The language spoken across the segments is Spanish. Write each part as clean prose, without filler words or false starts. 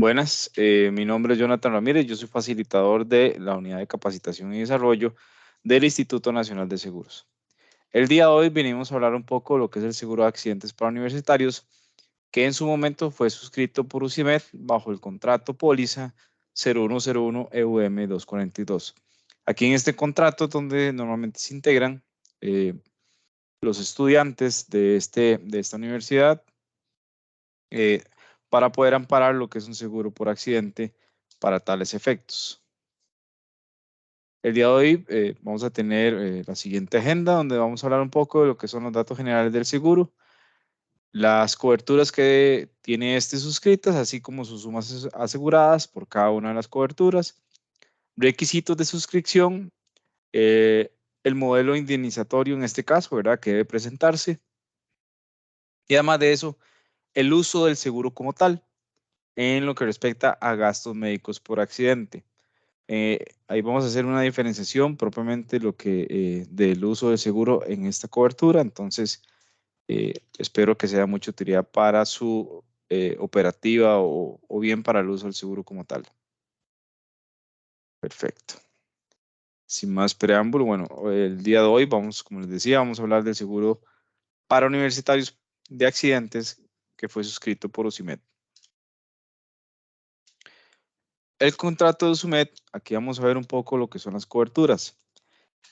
Buenas, mi nombre es Jonathan Ramírez, yo soy facilitador de la Unidad de Capacitación y Desarrollo del Instituto Nacional de Seguros. El día de hoy venimos a hablar un poco de lo que es el seguro de accidentes para universitarios, que en su momento fue suscrito por UCIMED bajo el contrato póliza 0101 EUM 242. Aquí en este contrato donde normalmente se integran los estudiantes de esta universidad, eh, para poder amparar lo que es un seguro por accidente para tales efectos. El día de hoy vamos a tener la siguiente agenda donde vamos a hablar un poco de lo que son los datos generales del seguro, las coberturas que tiene este suscritas, así como sus sumas aseguradas por cada una de las coberturas, requisitos de suscripción, el modelo indemnizatorio en este caso, ¿verdad? Que debe presentarse. Y además de eso, el uso del seguro como tal en lo que respecta a gastos médicos por accidente. Ahí vamos a hacer una diferenciación propiamente del uso del seguro en esta cobertura. Entonces, espero que sea de mucha utilidad para su operativa o bien para el uso del seguro como tal. Perfecto. Sin más preámbulo, bueno, el día de hoy vamos, como les decía, vamos a hablar del seguro para universitarios de accidentes que fue suscrito por UCIMED. El contrato de UCIMED, aquí vamos a ver un poco lo que son las coberturas.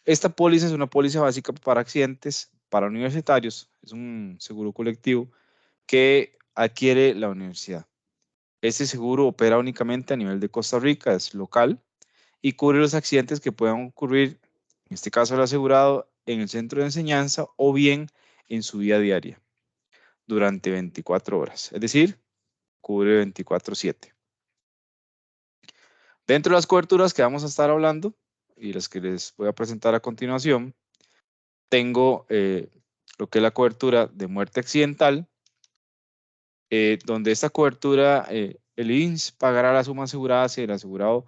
Esta póliza es una póliza básica para accidentes para universitarios. Es un seguro colectivo que adquiere la universidad. Este seguro opera únicamente a nivel de Costa Rica, es local y cubre los accidentes que puedan ocurrir, en este caso el asegurado, en el centro de enseñanza o bien en su vida diaria durante 24 horas. Es decir, cubre 24/7. Dentro de las coberturas que vamos a estar hablando y las que les voy a presentar a continuación, tengo lo que es la cobertura de muerte accidental, donde esta cobertura, el INSS pagará la suma asegurada si el asegurado,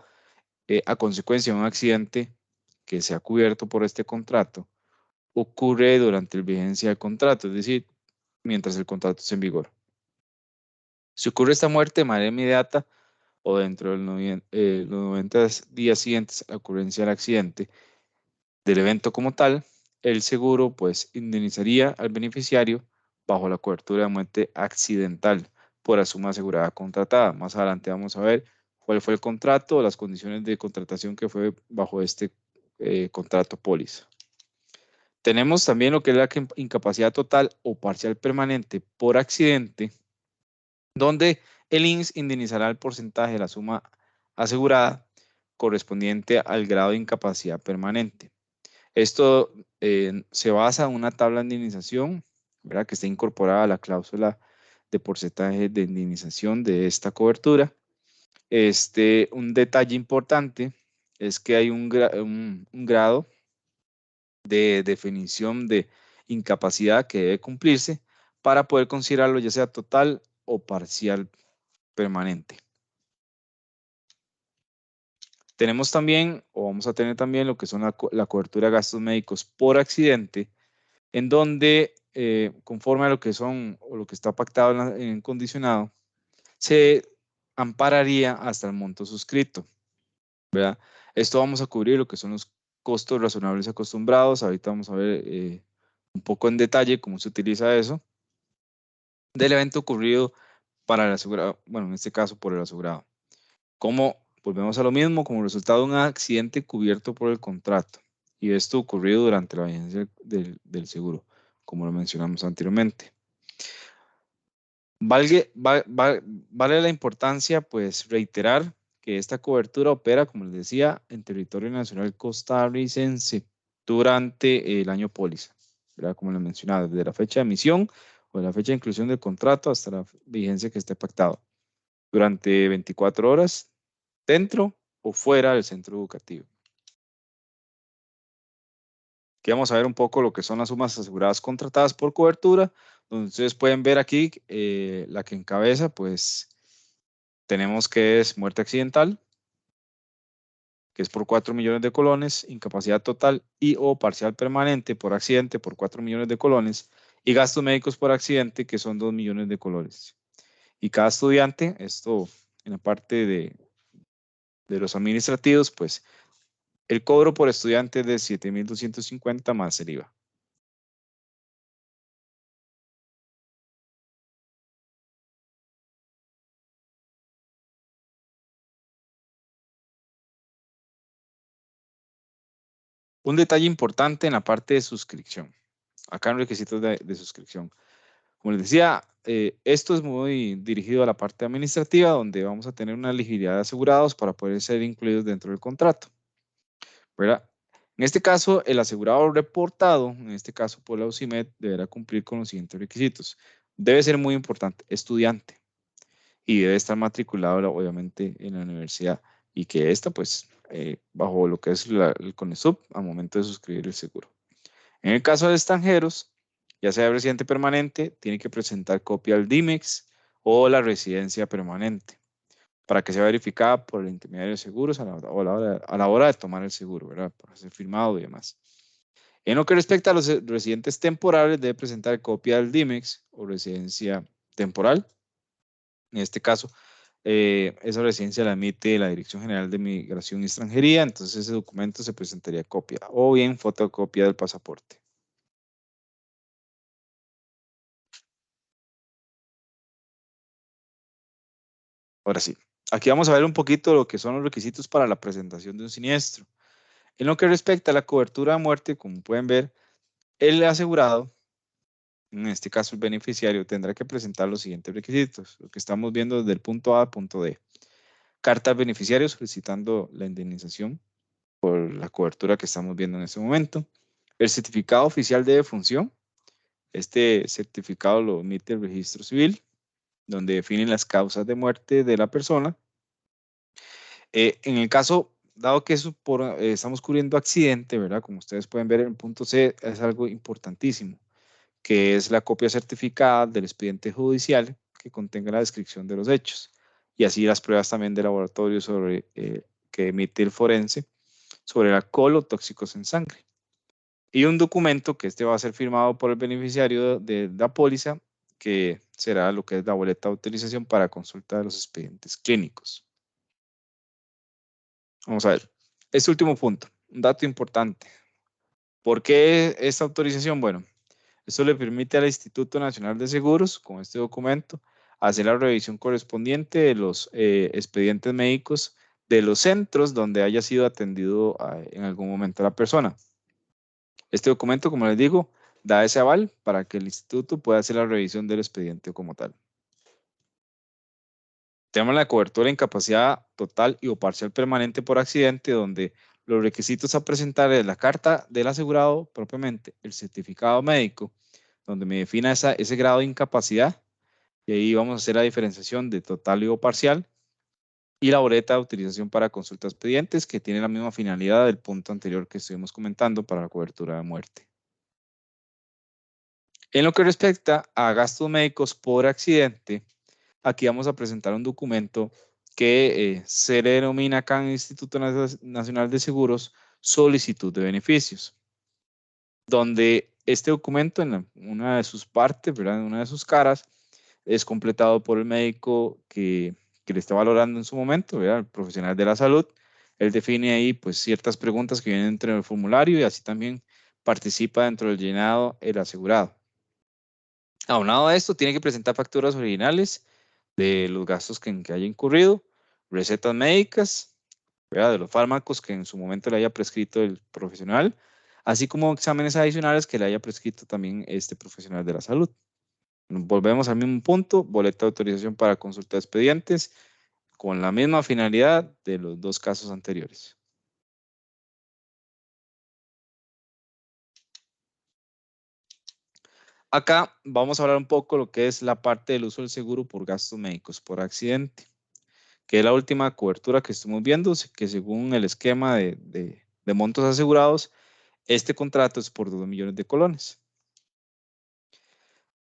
a consecuencia de un accidente que se ha cubierto por este contrato, ocurre durante la vigencia del contrato, es decir, mientras el contrato esté en vigor. Si ocurre esta muerte de manera inmediata o dentro de los 90 días siguientes a la ocurrencia del accidente, del evento como tal, el seguro pues indemnizaría al beneficiario bajo la cobertura de muerte accidental por la suma asegurada contratada. Más adelante vamos a ver cuál fue el contrato o las condiciones de contratación que fue bajo este contrato póliza. Tenemos también lo que es la incapacidad total o parcial permanente por accidente, donde el INSS indemnizará el porcentaje de la suma asegurada correspondiente al grado de incapacidad permanente. Esto se basa en una tabla de indemnización, ¿verdad? Que está incorporada a la cláusula de porcentaje de indemnización de esta cobertura. Un detalle importante es que hay un grado de definición de incapacidad que debe cumplirse para poder considerarlo ya sea total o parcial permanente. Tenemos también, o vamos a tener también lo que son la cobertura de gastos médicos por accidente, en donde, conforme a lo que son o lo que está pactado en condicionado, se ampararía hasta el monto suscrito, ¿verdad? Esto vamos a cubrir lo que son los costos razonables acostumbrados. Ahorita vamos a ver un poco en detalle cómo se utiliza eso, del evento ocurrido para el asegurado, bueno, en este caso por el asegurado. Como volvemos a lo mismo, como resultado de un accidente cubierto por el contrato, y esto ocurrido durante la vigencia del seguro, como lo mencionamos anteriormente. Vale la importancia, pues, reiterar que esta cobertura opera, como les decía, en territorio nacional costarricense durante el año póliza, ¿verdad? Como les mencionaba, desde la fecha de emisión o de la fecha de inclusión del contrato hasta la vigencia que esté pactado, durante 24 horas dentro o fuera del centro educativo. Aquí vamos a ver un poco lo que son las sumas aseguradas contratadas por cobertura, donde ustedes pueden ver aquí la que encabeza, pues tenemos que es muerte accidental, que es por 4 millones de colones, incapacidad total y o parcial permanente por accidente por 4 millones de colones y gastos médicos por accidente, que son 2 millones de colones. Y cada estudiante, esto en la parte de los administrativos, pues el cobro por estudiante es de 7.250 más el IVA. Un detalle importante en la parte de suscripción. Acá en requisitos de suscripción. Como les decía, esto es muy dirigido a la parte administrativa, donde vamos a tener una elegibilidad de asegurados para poder ser incluidos dentro del contrato, ¿verdad? En este caso, el asegurado reportado, en este caso por la UCIMED, deberá cumplir con los siguientes requisitos. Debe ser muy importante, estudiante, y debe estar matriculado, obviamente, en la universidad, y que esta, pues, bajo lo que es el CONESUB, al momento de suscribir el seguro. En el caso de extranjeros, ya sea residente permanente, tiene que presentar copia del DIMEX o la residencia permanente para que sea verificada por el intermediario de seguros a la hora de tomar el seguro, ¿verdad? Para ser firmado y demás. En lo que respecta a los residentes temporales, debe presentar copia del DIMEX o residencia temporal. En este caso, esa residencia la emite la Dirección General de Migración y Extranjería, entonces ese documento se presentaría copia o bien fotocopia del pasaporte. Ahora sí, aquí vamos a ver un poquito lo que son los requisitos para la presentación de un siniestro. En lo que respecta a la cobertura de muerte, como pueden ver, el asegurado, en este caso el beneficiario, tendrá que presentar los siguientes requisitos, lo que estamos viendo desde el punto A al punto D. Carta al beneficiario solicitando la indemnización por la cobertura que estamos viendo en este momento. El certificado oficial de defunción. Este certificado lo emite el registro civil, donde definen las causas de muerte de la persona. En el caso, dado que estamos cubriendo accidente, ¿verdad? Como ustedes pueden ver en el punto C, es algo importantísimo, que es la copia certificada del expediente judicial que contenga la descripción de los hechos y así las pruebas también de laboratorio que emite el forense sobre el alcohol o tóxicos en sangre. Y un documento que este va a ser firmado por el beneficiario de la póliza, que será lo que es la boleta de utilización para consulta de los expedientes clínicos. Vamos a ver. Este último punto, un dato importante. ¿Por qué esta autorización? Bueno, esto le permite al Instituto Nacional de Seguros, con este documento, hacer la revisión correspondiente de los expedientes médicos de los centros donde haya sido atendido en algún momento la persona. Este documento, como les digo, da ese aval para que el instituto pueda hacer la revisión del expediente como tal. Tenemos la cobertura de incapacidad total y o parcial permanente por accidente, donde los requisitos a presentar es la carta del asegurado propiamente, el certificado médico, donde me defina ese grado de incapacidad, y ahí vamos a hacer la diferenciación de total y o parcial, y la boleta de utilización para consultas expedientes, que tiene la misma finalidad del punto anterior que estuvimos comentando para la cobertura de muerte. En lo que respecta a gastos médicos por accidente, aquí vamos a presentar un documento que se le denomina acá en el Instituto Nacional de Seguros solicitud de beneficios, donde este documento en una de sus partes, ¿verdad? En una de sus caras, es completado por el médico que le está valorando en su momento, ¿verdad? El profesional de la salud. Él define ahí pues ciertas preguntas que vienen dentro del formulario y así también participa dentro del llenado el asegurado. Aunado a esto, tiene que presentar facturas originales de los gastos que haya incurrido, recetas médicas, ¿verdad? De los fármacos que en su momento le haya prescrito el profesional, así como exámenes adicionales que le haya prescrito también este profesional de la salud. Volvemos al mismo punto, boleta de autorización para consulta de expedientes, con la misma finalidad de los dos casos anteriores. Acá vamos a hablar un poco de lo que es la parte del uso del seguro por gastos médicos por accidente, que es la última cobertura que estamos viendo, que según el esquema de montos asegurados, este contrato es por 2 millones de colones.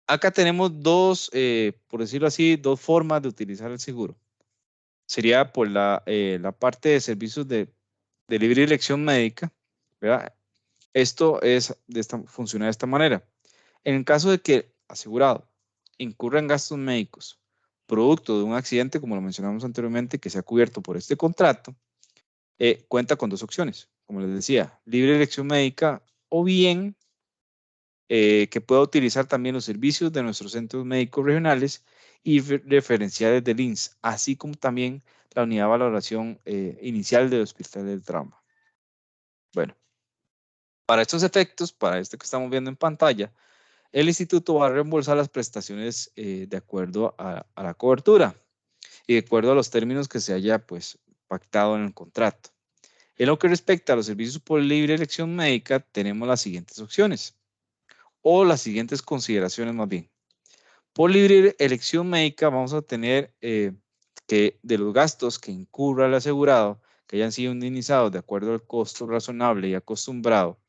Acá tenemos dos, por decirlo así, dos formas de utilizar el seguro. Sería por la parte de servicios de libre elección médica, ¿verdad? Esto funciona de esta manera. En el caso de que el asegurado incurra en gastos médicos producto de un accidente, como lo mencionamos anteriormente, que sea cubierto por este contrato, cuenta con dos opciones, como les decía, libre elección médica o bien que pueda utilizar también los servicios de nuestros centros médicos regionales y referenciales del INSS, así como también la unidad de valoración inicial del Hospital del Trauma. Bueno, para estos efectos, para esto que estamos viendo en pantalla, el instituto va a reembolsar las prestaciones de acuerdo a la cobertura y de acuerdo a los términos que se haya pues pactado en el contrato. En lo que respecta a los servicios por libre elección médica, tenemos las siguientes opciones o las siguientes consideraciones más bien. Por libre elección médica vamos a tener que de los gastos que incurra el asegurado, que hayan sido indemnizados de acuerdo al costo razonable y acostumbrado,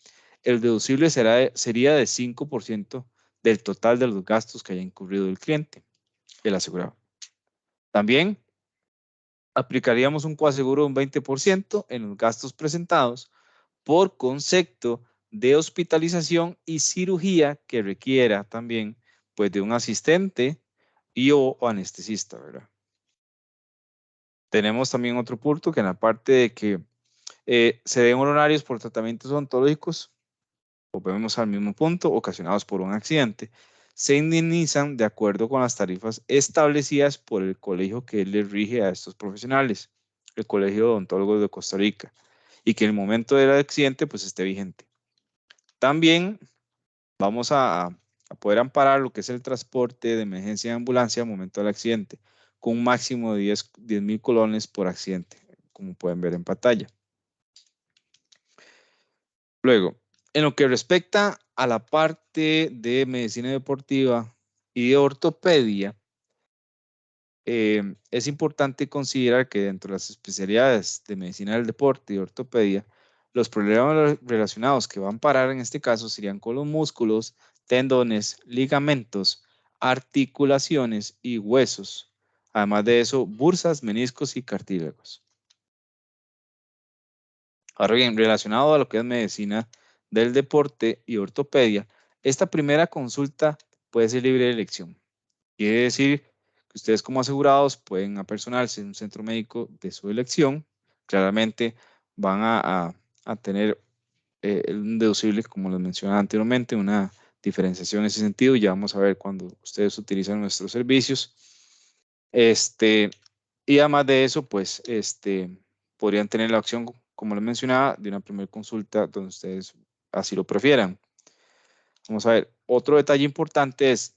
el deducible sería de 5% del total de los gastos que haya incurrido el cliente, el asegurado. También aplicaríamos un coaseguro de un 20% en los gastos presentados por concepto de hospitalización y cirugía que requiera también pues de un asistente y o anestesista, ¿verdad? Tenemos también otro punto que en la parte de que se den honorarios por tratamientos odontológicos, volvemos al mismo punto, ocasionados por un accidente, se indemnizan de acuerdo con las tarifas establecidas por el colegio que les rige a estos profesionales, el Colegio de Odontólogos de Costa Rica, y que en el momento del accidente pues esté vigente. También vamos a poder amparar lo que es el transporte de emergencia de ambulancia al momento del accidente, con un máximo de 10,000 colones por accidente, como pueden ver en pantalla. Luego, en lo que respecta a la parte de medicina deportiva y de ortopedia, es importante considerar que dentro de las especialidades de medicina del deporte y ortopedia, los problemas relacionados que van a parar en este caso serían con los músculos, tendones, ligamentos, articulaciones y huesos. Además de eso, bursas, meniscos y cartílagos. Ahora bien, relacionado a lo que es medicina del deporte y ortopedia, esta primera consulta puede ser libre de elección. Quiere decir que ustedes como asegurados pueden apersonarse en un centro médico de su elección. Claramente van a tener un deducible, como les mencionaba anteriormente, una diferenciación en ese sentido. Ya vamos a ver cuando ustedes utilizan nuestros servicios. Y además de eso, pues, podrían tener la opción, como les mencionaba, de una primera consulta donde ustedes así lo prefieran. Vamos a ver, otro detalle importante es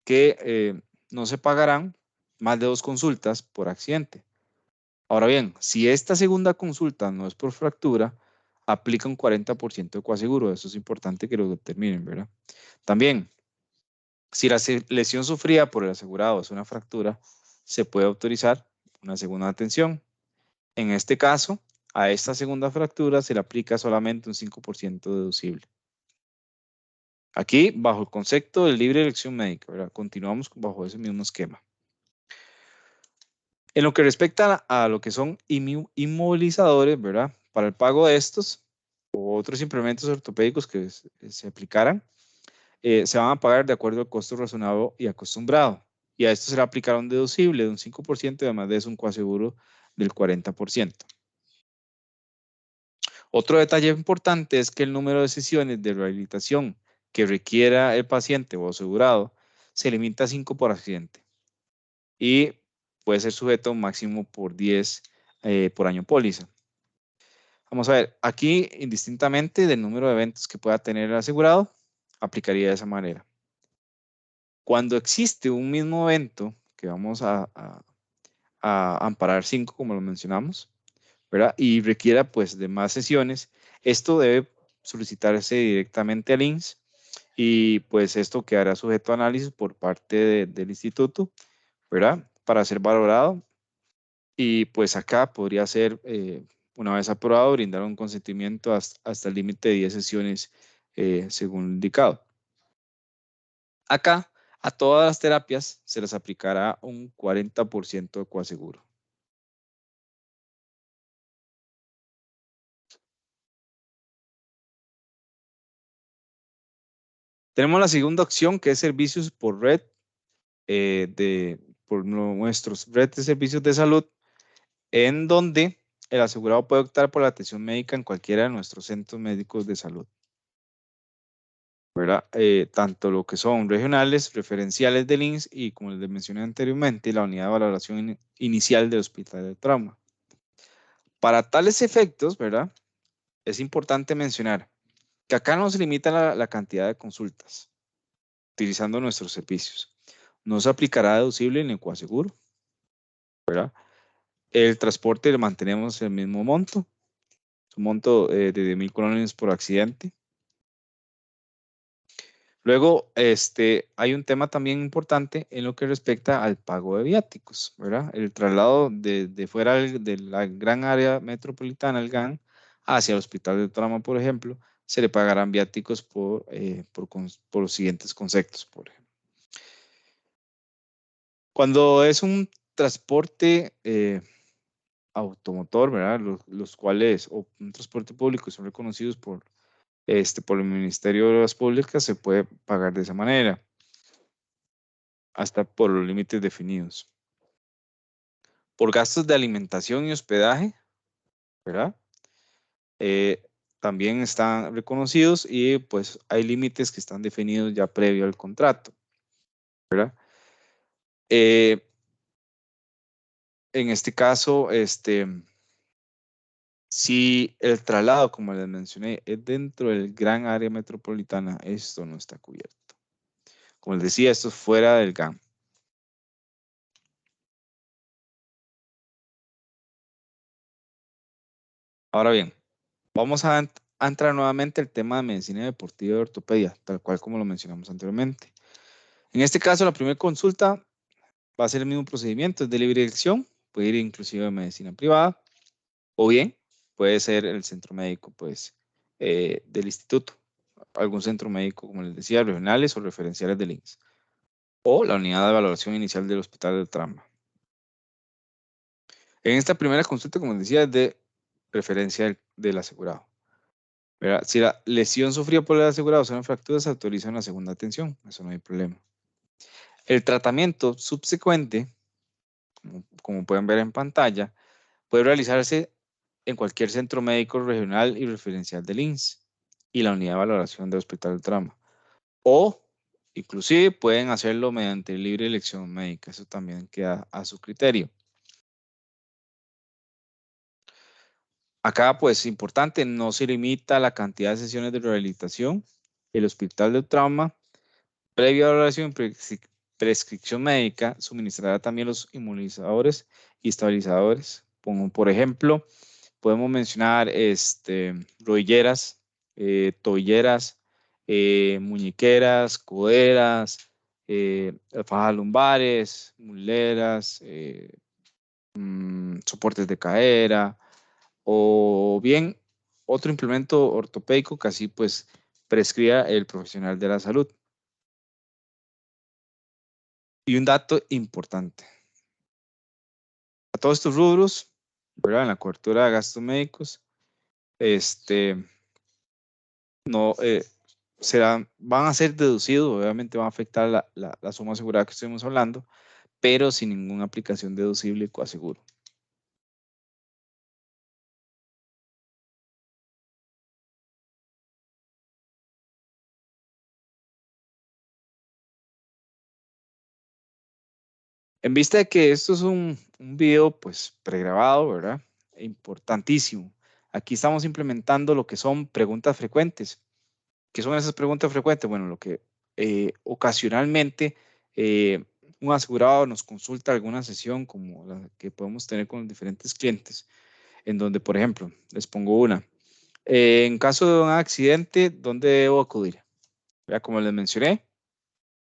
que no se pagarán más de 2 consultas por accidente. Ahora bien, si esta segunda consulta no es por fractura, aplica un 40% de coaseguro. Eso es importante que lo determinen, ¿verdad? También, si la lesión sufrida por el asegurado es una fractura, se puede autorizar una segunda atención. En este caso, a esta segunda fractura se le aplica solamente un 5% deducible. Aquí, bajo el concepto de libre elección médica, ¿verdad? Continuamos bajo ese mismo esquema. En lo que respecta a lo que son inmovilizadores, ¿verdad? Para el pago de estos o otros implementos ortopédicos que se aplicaran, se van a pagar de acuerdo al costo razonado y acostumbrado. Y a esto se le aplicará un deducible de un 5% y además de eso un coaseguro del 40%. Otro detalle importante es que el número de sesiones de rehabilitación que requiera el paciente o asegurado se limita a 5 por accidente y puede ser sujeto a un máximo por 10 por año póliza. Vamos a ver, aquí indistintamente del número de eventos que pueda tener el asegurado, aplicaría de esa manera. Cuando existe un mismo evento, que vamos a amparar 5 como lo mencionamos, ¿verdad? Y requiera pues de más sesiones, esto debe solicitarse directamente al INSS y pues esto quedará sujeto a análisis por parte del instituto, ¿verdad? Para ser valorado y pues acá podría ser, una vez aprobado, brindar un consentimiento hasta el límite de 10 sesiones según indicado. Acá a todas las terapias se les aplicará un 40% de coaseguro. Tenemos la segunda opción que es servicios por red por nuestros red de servicios de salud, en donde el asegurado puede optar por la atención médica en cualquiera de nuestros centros médicos de salud, ¿verdad? Tanto lo que son regionales, referenciales del INSS y, como les mencioné anteriormente, la unidad de valoración inicial del hospital de trauma. Para tales efectos, ¿verdad? Es importante mencionar que acá no se limita la cantidad de consultas utilizando nuestros servicios. No se aplicará deducible ni coaseguro, ¿verdad? El transporte le mantenemos el mismo monto, un monto de 10,000 colones por accidente. Luego, hay un tema también importante en lo que respecta al pago de viáticos, ¿verdad? El traslado de fuera de la gran área metropolitana, el GAN, hacia el hospital de trauma, por ejemplo, se le pagarán viáticos por los siguientes conceptos, por ejemplo. Cuando es un transporte automotor, ¿verdad? Los cuales, o un transporte público, son reconocidos por el Ministerio de Obras Públicas, se puede pagar de esa manera, hasta por los límites definidos. Por gastos de alimentación y hospedaje, ¿verdad? También están reconocidos y pues hay límites que están definidos ya previo al contrato, ¿verdad? En este caso, si el traslado, como les mencioné, es dentro del gran área metropolitana, esto no está cubierto. Como les decía, esto es fuera del GAM. Ahora bien, vamos a entrar nuevamente al tema de medicina deportiva y ortopedia, tal cual como lo mencionamos anteriormente. En este caso, la primera consulta va a ser el mismo procedimiento, es de libre elección, puede ir inclusive a medicina privada, o bien puede ser el centro médico, pues, del instituto, algún centro médico, como les decía, regionales o referenciales del INSS, o la unidad de valoración inicial del hospital del trauma. En esta primera consulta, como les decía, es de preferencia del asegurado, ¿verdad? Si la lesión sufrida por el asegurado son fracturas, se autoriza una segunda atención, eso no hay problema. El tratamiento subsecuente, como pueden ver en pantalla, puede realizarse en cualquier centro médico regional y referencial del INSS y la unidad de valoración del hospital del trauma. O inclusive pueden hacerlo mediante libre elección médica, eso también queda a su criterio. Acá, pues, importante, no se limita la cantidad de sesiones de rehabilitación. El hospital de trauma, previa valoración y prescripción médica, suministrará también los inmunizadores y estabilizadores. Como por ejemplo, podemos mencionar rodilleras, toilleras, muñequeras, coderas, fajas lumbares, muleras, soportes de cadera, o bien otro implemento ortopédico que así pues prescriba el profesional de la salud. Y un dato importante, a todos estos rubros, ¿verdad? En la cobertura de gastos médicos, no van a ser deducidos, obviamente van a afectar la suma asegurada que estuvimos hablando, pero sin ninguna aplicación deducible y coaseguro. En vista de que esto es un video pues pregrabado, ¿verdad? Importantísimo. Aquí estamos implementando lo que son preguntas frecuentes. ¿Qué son esas preguntas frecuentes? Bueno, lo que ocasionalmente un asegurado nos consulta alguna sesión como la que podemos tener con los diferentes clientes, en donde, por ejemplo, les pongo una. En caso de un accidente, ¿dónde debo acudir? Ya, como les mencioné,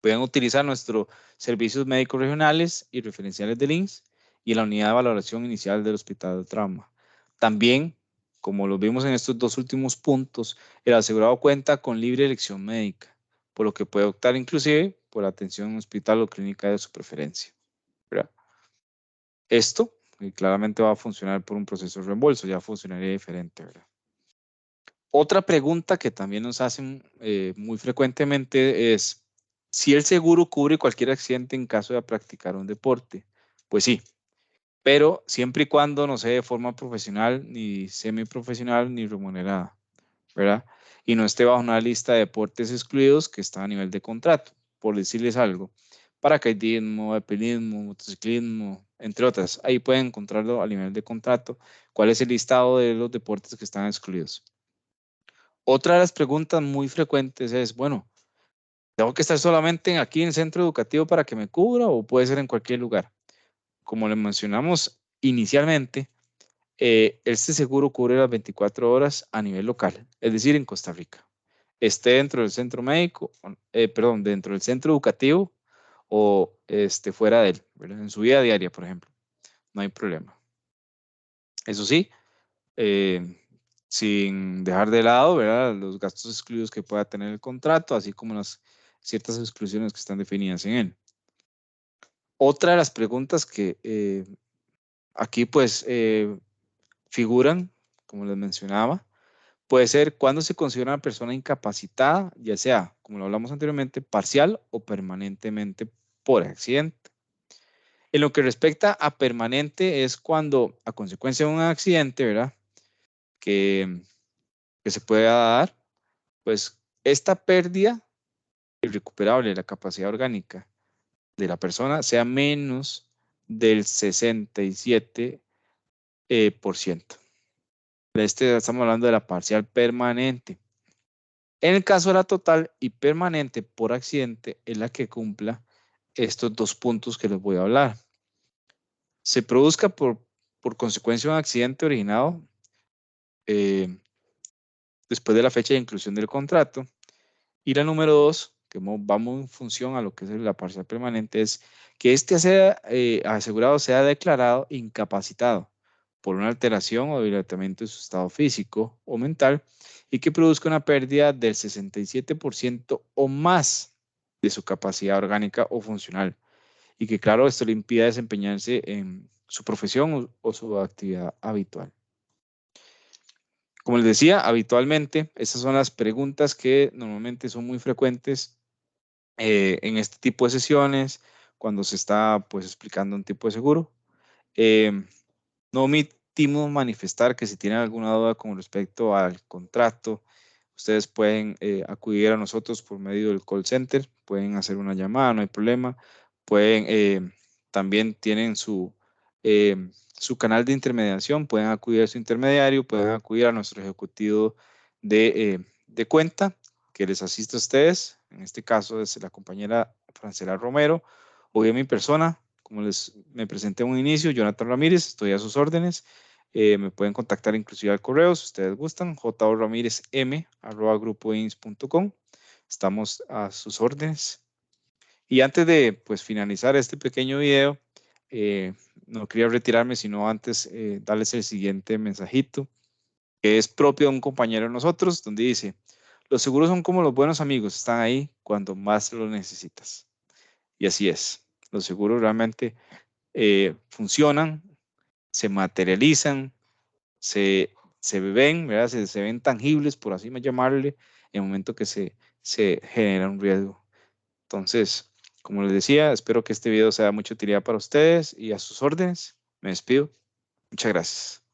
pueden utilizar nuestros servicios médicos regionales y referenciales del INSS y la unidad de valoración inicial del hospital de trauma. También, como lo vimos en estos dos últimos puntos, el asegurado cuenta con libre elección médica, por lo que puede optar inclusive por atención en hospital o clínica de su preferencia, ¿verdad? Esto claramente va a funcionar por un proceso de reembolso, ya funcionaría diferente, ¿verdad? Otra pregunta que también nos hacen muy frecuentemente es, Si el seguro cubre cualquier accidente en caso de practicar un deporte, pues sí, pero siempre y cuando no sea de forma profesional, ni semiprofesional, ni remunerada, ¿verdad? Y no esté bajo una lista de deportes excluidos que está a nivel de contrato, por decirles algo. Paracaidismo, alpinismo, motociclismo, entre otras. Ahí pueden encontrarlo a nivel de contrato. ¿Cuál es el listado de los deportes que están excluidos? Otra de las preguntas muy frecuentes es, bueno, ¿tengo que estar solamente aquí en el centro educativo para que me cubra o puede ser en cualquier lugar? Como le mencionamos inicialmente, este seguro cubre las 24 horas a nivel local, es decir, en Costa Rica. Esté dentro del centro médico, perdón, dentro del centro educativo o fuera de él, ¿verdad? En su vida diaria, por ejemplo, no hay problema. Eso sí, eh, sin dejar de lado, ¿verdad? Los gastos excluidos que pueda tener el contrato, así como las ciertas exclusiones que están definidas en él. Otra de las preguntas que aquí pues figuran, como les mencionaba, puede ser cuándo se considera una persona incapacitada, ya sea, como lo hablamos anteriormente, parcial o permanentemente por accidente. En lo que respecta a permanente es cuando a consecuencia de un accidente, ¿verdad? Que, que se pueda dar, pues esta pérdida irrecuperable de la capacidad orgánica de la persona sea menos del 67%. Por ciento. Estamos hablando de la parcial permanente. En el caso de la total y permanente por accidente, es la que cumpla estos dos puntos que les voy a hablar. Se produzca por consecuencia de un accidente originado eh, después de la fecha de inclusión del contrato. Y la número dos, que vamos en función a lo que es la parcial permanente, es que asegurado sea declarado incapacitado por una alteración o debilitamiento de su estado físico o mental y que produzca una pérdida del 67% o más de su capacidad orgánica o funcional y que, claro, esto le impida desempeñarse en su profesión o su actividad habitual. Como les decía, habitualmente, estas son las preguntas que normalmente son muy frecuentes en este tipo de sesiones, cuando se está pues explicando un tipo de seguro. No omitimos manifestar que si tienen alguna duda con respecto al contrato, ustedes pueden acudir a nosotros por medio del call center, pueden hacer una llamada, no hay problema. Pueden, también tienen su canal de intermediación, pueden acudir a su intermediario, pueden acudir a nuestro ejecutivo de cuenta que les asiste a ustedes. En este caso es la compañera Francela Romero o bien mi persona. Como me presenté en un inicio, Jonathan Ramírez, estoy a sus órdenes. Me pueden contactar inclusive al correo si ustedes gustan, joramirezm@grupoins.com. Estamos a sus órdenes. Y antes de pues finalizar este pequeño video, eh, no quería retirarme, sino antes darles el siguiente mensajito, que es propio de un compañero de nosotros, donde dice, los seguros son como los buenos amigos, están ahí cuando más los necesitas. Y así es, los seguros realmente funcionan, se materializan, se, se ven, ¿verdad? Se ven tangibles, por así llamarle, en el momento que se genera un riesgo. Entonces, como les decía, espero que este video sea de mucha utilidad para ustedes y a sus órdenes. Me despido. Muchas gracias.